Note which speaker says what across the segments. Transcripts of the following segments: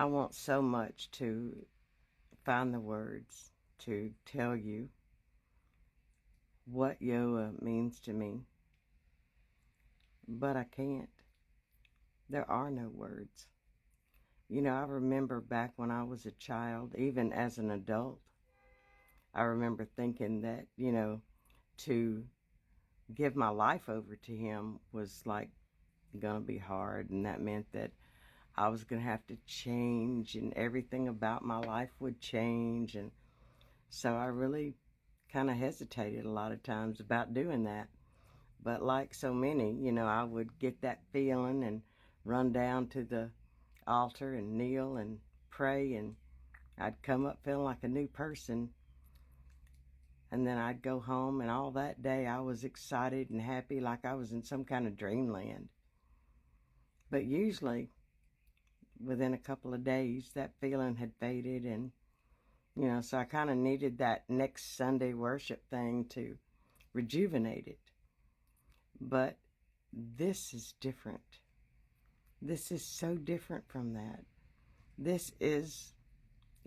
Speaker 1: I want so much to find the words to tell you what Yoa means to me, but I can't. There are no words. You know, I remember back when I was a child, even as an adult, I remember thinking that, to give my life over to him was like gonna be hard, and that meant that I was gonna have to change and everything about my life would change. And so I really kind of hesitated a lot of times about doing that. But like so many, I would get that feeling and run down to the altar and kneel and pray, and I'd come up feeling like a new person. And then I'd go home, and all that day I was excited and happy like I was in some kind of dreamland. But usually within a couple of days that feeling had faded, and so I kind of needed that next Sunday worship thing to rejuvenate it. But this is different. This is so different from that.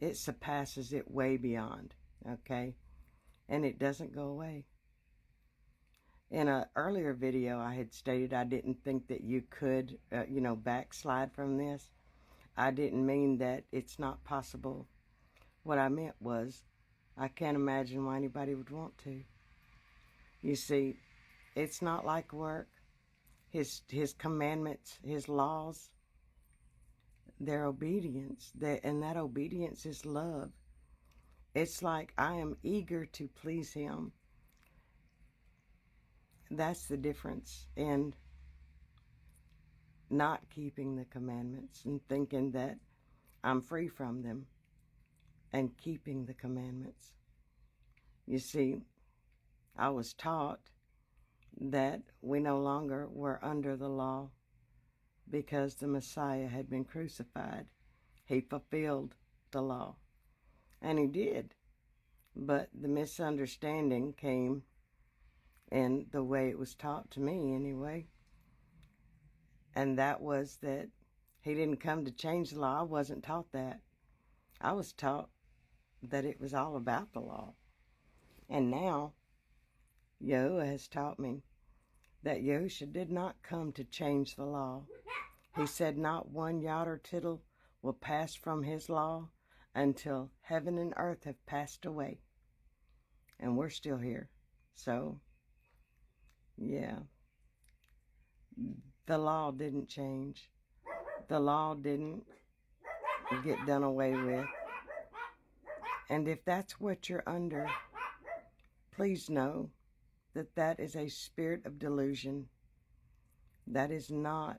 Speaker 1: It surpasses it way beyond, okay? And it doesn't go away. In an earlier video, I had stated I didn't think that you could, backslide from this. I didn't mean that it's not possible. What I meant was, I can't imagine why anybody would want to. You see, it's not like work. His commandments, his laws, their obedience, and that obedience is love. It's like I am eager to please him. That's the difference in not keeping the commandments and thinking that I'm free from them, and keeping the commandments. You see, I was taught that we no longer were under the law because the Messiah had been crucified. He fulfilled the law, and he did. But the misunderstanding came in the way it was taught to me anyway, and that was that he didn't come to change the law. I wasn't taught that. I was taught that it was all about the law. And now Yahuwah has taught me that Yahushua did not come to change the law. He said not one jot or tittle will pass from his law until heaven and earth have passed away. And we're still here. So, yeah. The law didn't change. The law didn't get done away with. And if that's what you're under, please know that that is a spirit of delusion. That is not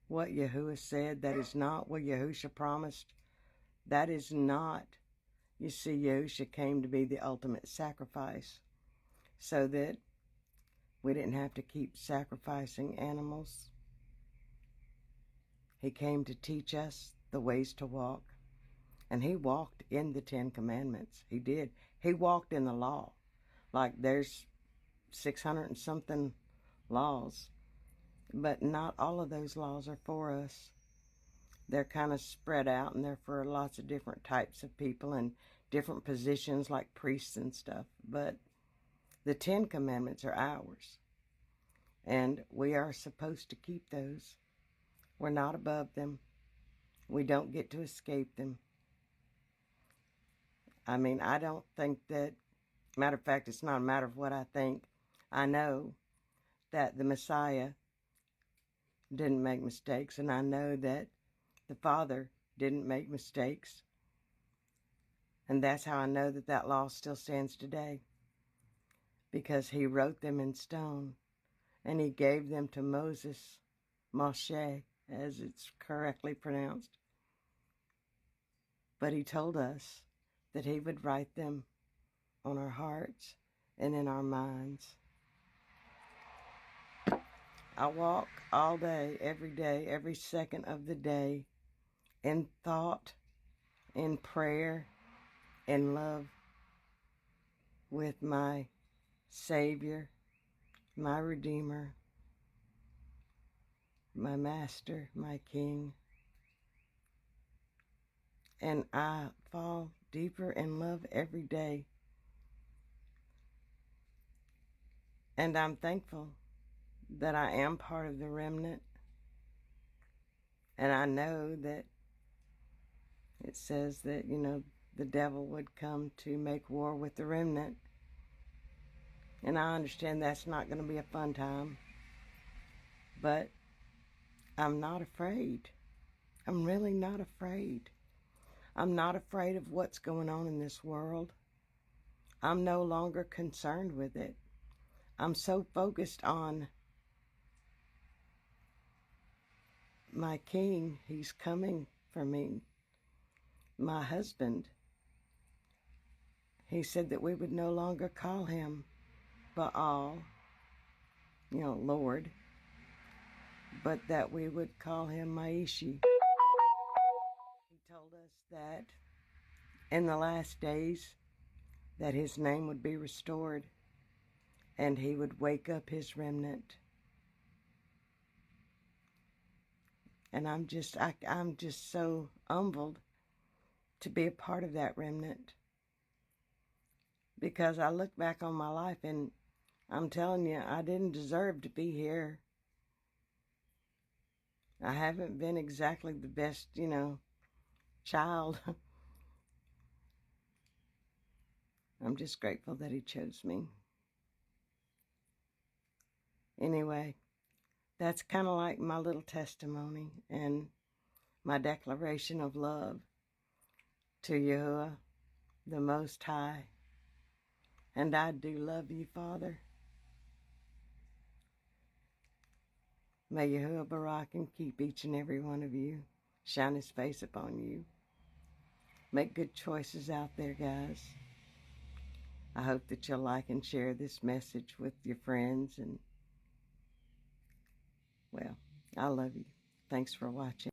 Speaker 1: what Yahuwah said. That is not what Yahushua promised. That is not, you see, Yahushua came to be the ultimate sacrifice so that we didn't have to keep sacrificing animals. He came to teach us the ways to walk. And he walked in the 10 Commandments. He did. He walked in the law. Like there's 600 and something laws. But not all of those laws are for us. They're kind of spread out, and they're for lots of different types of people and different positions like priests and stuff. But the 10 Commandments are ours. And we are supposed to keep those. We're not above them. We don't get to escape them. I mean, I don't think that, matter of fact, it's not a matter of what I think. I know that the Messiah didn't make mistakes, and I know that the Father didn't make mistakes. And that's how I know that that law still stands today. Because he wrote them in stone, and he gave them to Moses, Moshe, as it's correctly pronounced. But he told us that he would write them on our hearts and in our minds. I walk all day, every second of the day, in thought, in prayer, in love with my Savior, my Redeemer, my Master, my King. And I fall deeper in love every day. And I'm thankful that I am part of the remnant. And I know that it says that, the devil would come to make war with the remnant. And I understand that's not going to be a fun time. But I'm not afraid. I'm really not afraid. I'm not afraid of what's going on in this world. I'm no longer concerned with it. I'm so focused on my king. He's coming for me. My husband. He said that we would no longer call him Baal, Lord, but that we would call him Maishi. He told us that in the last days that his name would be restored and he would wake up his remnant. And I'm just so humbled to be a part of that remnant, because I look back on my life and I'm telling you, I didn't deserve to be here. I haven't been exactly the best, child. I'm just grateful that he chose me. Anyway, that's kind of like my little testimony and my declaration of love to Yahuwah, the Most High. And I do love you, Father. May Yahuwah Barak and keep each and every one of you, shine his face upon you. Make good choices out there, guys. I hope that you'll like and share this message with your friends. And, well, I love you. Thanks for watching.